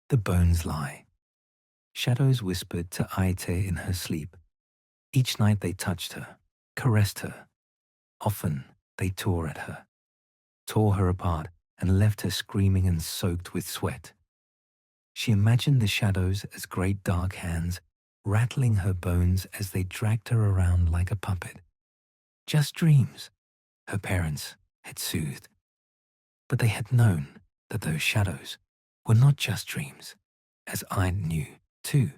The Bones Lie. Shadows whispered to Aite in her sleep. Each night they touched her, caressed her. Often they tore at her, tore her apart, and left her screaming and soaked with sweat. She imagined the shadows as great dark hands, rattling her bones as they dragged her around like a puppet. Just dreams, her parents had soothed. But they had known that those shadows were not just dreams, as I knew, too,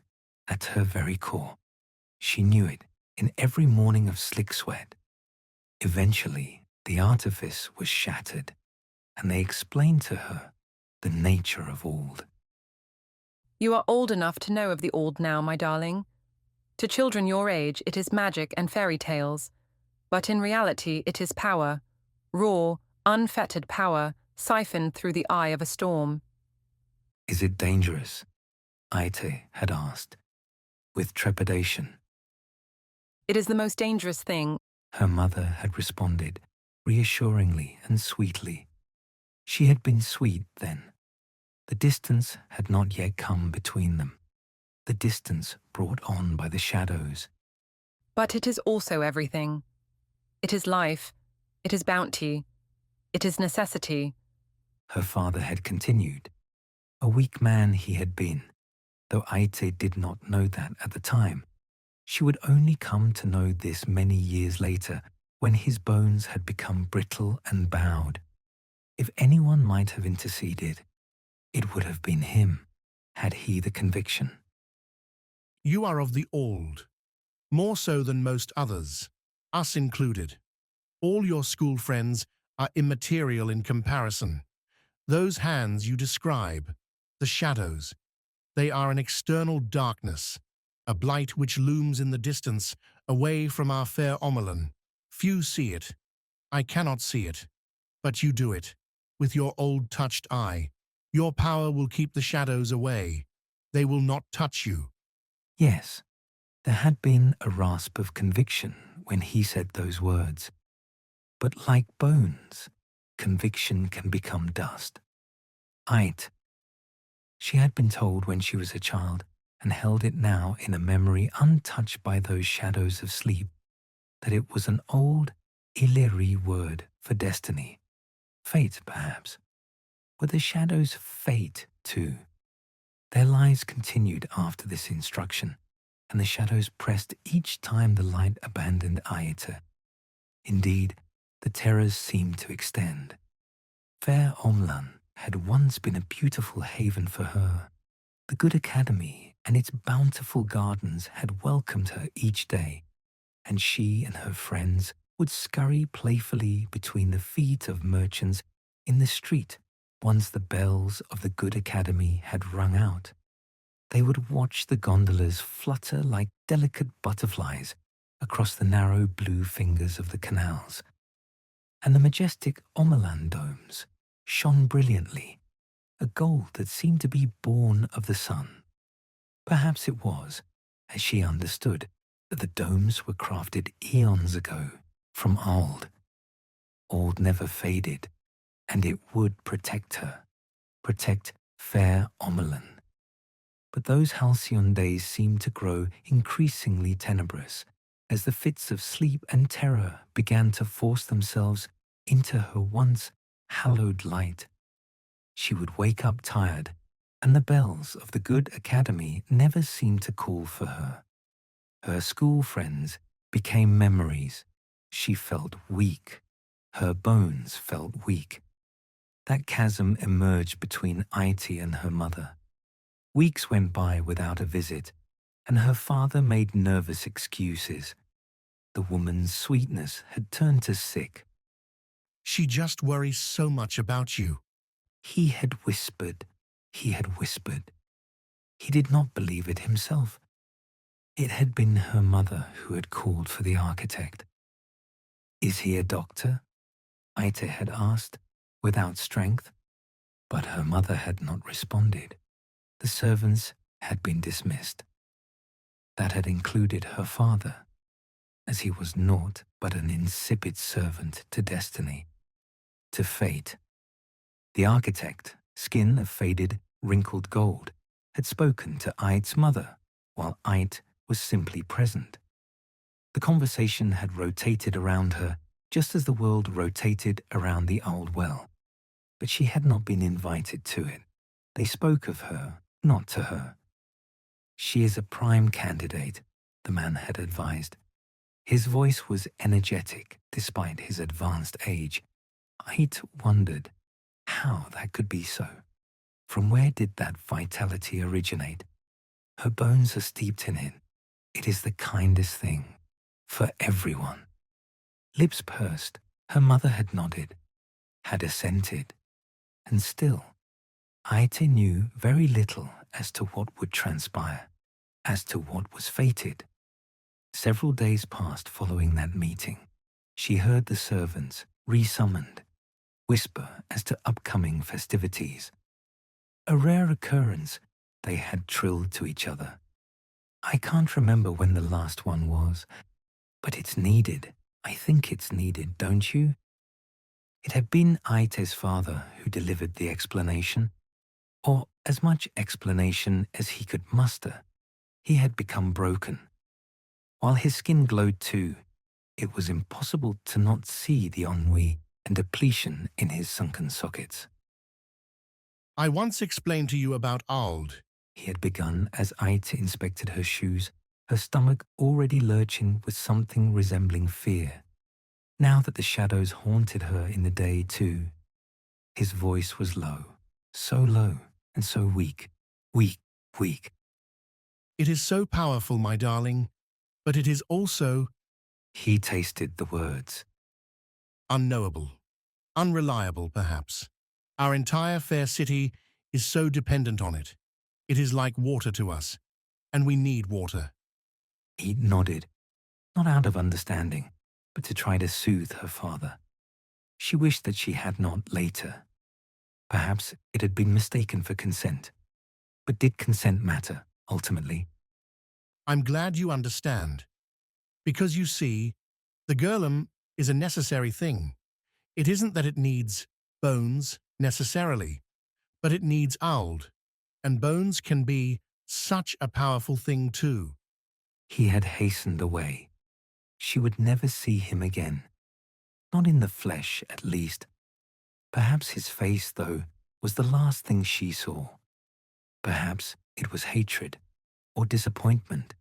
at her very core. She knew it in every morning of slick sweat. Eventually, the artifice was shattered, and they explained to her the nature of Auld. You are old enough to know of the Auld now, my darling. To children your age, it is magic and fairy tales. But in reality, it is power, raw, unfettered power, siphoned through the eye of a storm. Is it dangerous? Aite had asked, with trepidation. It is the most dangerous thing. Her mother had responded, reassuringly and sweetly. She had been sweet then. The distance had not yet come between them, the distance brought on by the shadows. But it is also everything. It is life, it is bounty, it is necessity. Her father had continued. A weak man he had been, though Aite did not know that at the time. She would only come to know this many years later, when his bones had become brittle and bowed. If anyone might have interceded, it would have been him, had he the conviction. You are of the Auld, more so than most others, us included. All your school friends are immaterial in comparison. Those hands you describe, the shadows, they are an external darkness, a blight which looms in the distance, away from our fair Omelan. Few see it. I cannot see it. But you do it, with your old-touched eye. Your power will keep the shadows away. They will not touch you. Yes, there had been a rasp of conviction when he said those words. But like bones, conviction can become dust. She had been told when she was a child, and held it now in a memory untouched by those shadows of sleep, that it was an old Illyri word for destiny. Fate, perhaps. Were the shadows fate, too? Their lives continued after this instruction, and the shadows pressed each time the light abandoned Aite. Indeed, the terrors seemed to extend. Fair Omlan had once been a beautiful haven for her. The good academy and its bountiful gardens had welcomed her each day, and she and her friends would scurry playfully between the feet of merchants in the street once the bells of the good academy had rung out. They would watch the gondolas flutter like delicate butterflies across the narrow blue fingers of the canals, and the majestic Omelan domes shone brilliantly, a gold that seemed to be born of the sun. Perhaps it was, as she understood, that the domes were crafted eons ago from Auld. Auld never faded, and it would protect her, protect fair Omelan. But those halcyon days seemed to grow increasingly tenebrous as the fits of sleep and terror began to force themselves into her once hallowed light. She would wake up tired, and the bells of the good academy never seemed to call for her. Her school friends became memories. She felt weak. Her bones felt weak. That chasm emerged between Aite and her mother. Weeks went by without a visit, and her father made nervous excuses. The woman's sweetness had turned to sick. She just worries so much about you. He had whispered. He did not believe it himself. It had been her mother who had called for the architect. Is he a doctor? Aite had asked, without strength. But her mother had not responded. The servants had been dismissed. That had included her father, as he was naught but an insipid servant to destiny, to fate. The architect, skin of faded, wrinkled gold, had spoken to Aid's mother, while Aid was simply present. The conversation had rotated around her just as the world rotated around the old well, but she had not been invited to it. They spoke of her, not to her. She is a prime candidate, the man had advised. His voice was energetic despite his advanced age. Aid wondered how that could be so. From where did that vitality originate? Her bones are steeped in it. It is the kindest thing for everyone. Lips pursed, her mother had nodded, had assented, and still, Aite knew very little as to what would transpire, as to what was fated. Several days passed following that meeting. She heard the servants, resummoned, whisper as to upcoming festivities. A rare occurrence, they had trilled to each other. I can't remember when the last one was, but it's needed. I think it's needed, don't you? It had been Aite's father who delivered the explanation, or as much explanation as he could muster. He had become broken. While his skin glowed too, it was impossible to not see the ennui and depletion in his sunken sockets. I once explained to you about Auld. He had begun as Aite inspected her shoes, her stomach already lurching with something resembling fear. Now that the shadows haunted her in the day too, his voice was low, so low and so weak, weak, weak. It is so powerful, my darling, but it is also He tasted the words. unknowable, unreliable perhaps. Our entire fair city is so dependent on it. It is like water to us, and we need water. He nodded, not out of understanding, but to try to soothe her father. She wished that she had not later. Perhaps it had been mistaken for consent. But did consent matter, ultimately? I'm glad you understand. Because you see, the Gurlum is a necessary thing. It isn't that it needs bones, necessarily, but it needs Auld, and bones can be such a powerful thing too. He had hastened away. She would never see him again. Not in the flesh, at least. Perhaps his face, though, was the last thing she saw. Perhaps it was hatred or disappointment.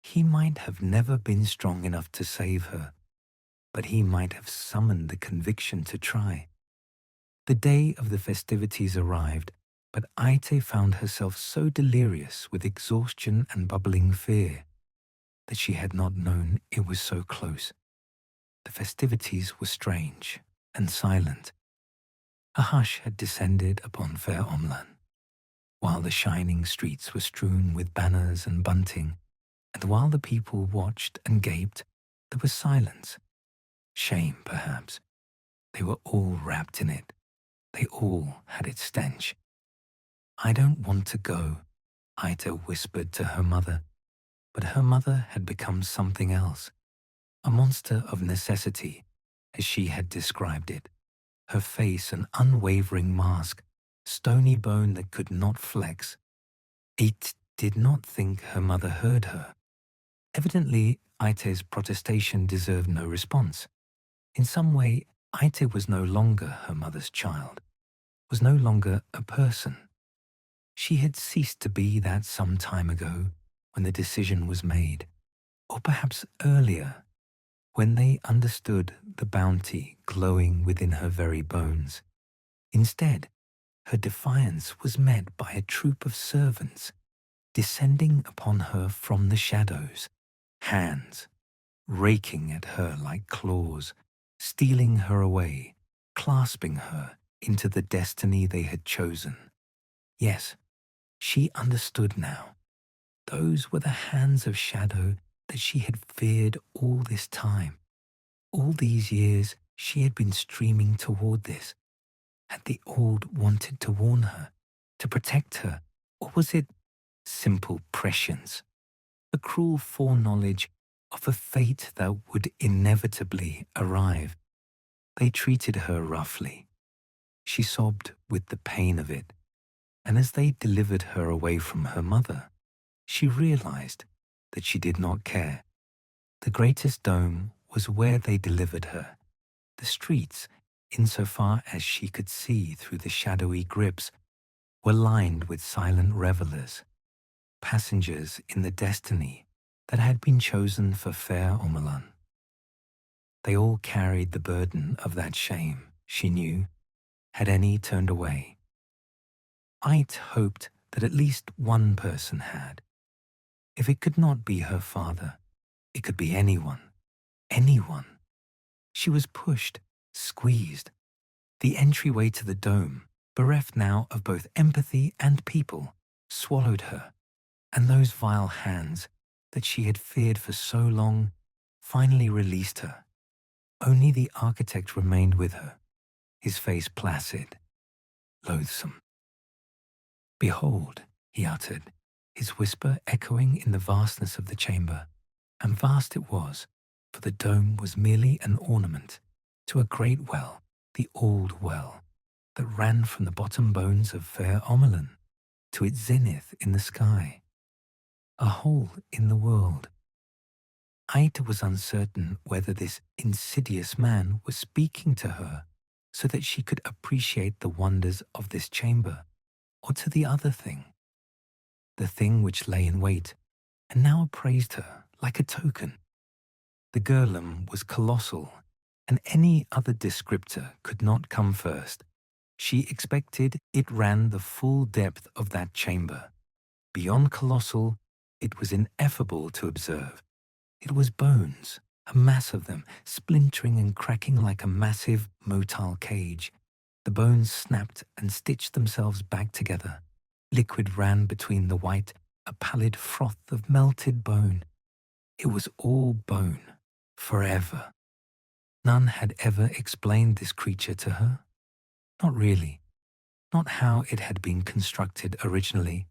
He might have never been strong enough to save her, but he might have summoned the conviction to try. The day of the festivities arrived, but Aite found herself so delirious with exhaustion and bubbling fear that she had not known it was so close. The festivities were strange and silent. A hush had descended upon fair Omlan, while the shining streets were strewn with banners and bunting, and while the people watched and gaped, there was silence. Shame, perhaps. They were all wrapped in it. They all had its stench. I don't want to go, Ita whispered to her mother, but her mother had become something else, a monster of necessity, as she had described it, her face an unwavering mask, stony bone that could not flex. It did not think her mother heard her. Evidently, Aite's protestation deserved no response. In some way, Aite was no longer her mother's child, was no longer a person. She had ceased to be that some time ago when the decision was made, or perhaps earlier, when they understood the bounty glowing within her very bones. Instead, her defiance was met by a troop of servants descending upon her from the shadows, hands raking at her like claws, stealing her away, clasping her into the destiny they had chosen. Yes, she understood now. Those were the hands of shadow that she had feared all this time. All these years she had been streaming toward this. Had the Auld wanted to warn her, to protect her, or was it simple prescience, a cruel foreknowledge of a fate that would inevitably arrive? They treated her roughly. She sobbed with the pain of it, and as they delivered her away from her mother, she realized that she did not care. The greatest dome was where they delivered her. The streets, insofar as she could see through the shadowy grips, were lined with silent revelers, passengers in the destiny that had been chosen for fair Omelan. They all carried the burden of that shame, she knew, had any turned away. I'd hoped that at least one person had. If it could not be her father, it could be anyone. Anyone. She was pushed, squeezed. The entryway to the dome, bereft now of both empathy and people, swallowed her, and those vile hands that she had feared for so long finally released her. Only the architect remained with her, his face placid, loathsome. "Behold," he uttered, his whisper echoing in the vastness of the chamber. And vast it was, for the dome was merely an ornament to a great well, the Auld Well, that ran from the bottom bones of fair Omelan to its zenith in the sky. A hole in the world. Aita was uncertain whether this insidious man was speaking to her so that she could appreciate the wonders of this chamber, or to the other thing, the thing which lay in wait and now appraised her like a token. The Gurlum was colossal, and any other descriptor could not come first. She expected it ran the full depth of that chamber. Beyond colossal, it was ineffable to observe. It was bones, a mass of them, splintering and cracking like a massive motile cage. The bones snapped and stitched themselves back together. Liquid ran between the white, a pallid froth of melted bone. It was all bone, forever. None had ever explained this creature to her. Not really. Not how it had been constructed originally,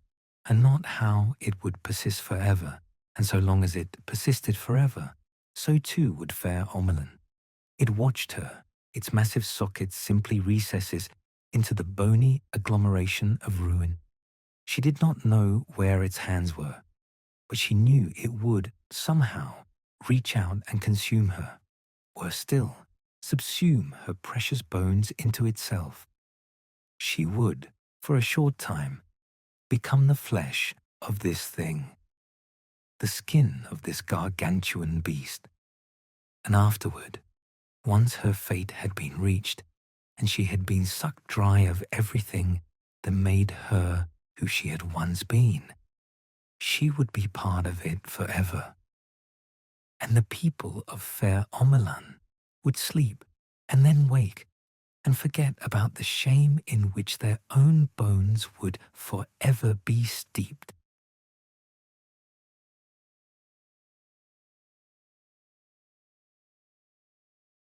and not how it would persist forever. And so long as it persisted forever, so too would fair Omelan. It watched her, its massive sockets simply recesses into the bony agglomeration of ruin. She did not know where its hands were, but she knew it would, somehow, reach out and consume her. Worse still, subsume her precious bones into itself. She would, for a short time, become the flesh of this thing, the skin of this gargantuan beast. And afterward, once her fate had been reached, and she had been sucked dry of everything that made her who she had once been, she would be part of it forever. And the people of fair Omelan would sleep and then wake and forget about the shame in which their own bones would forever be steeped.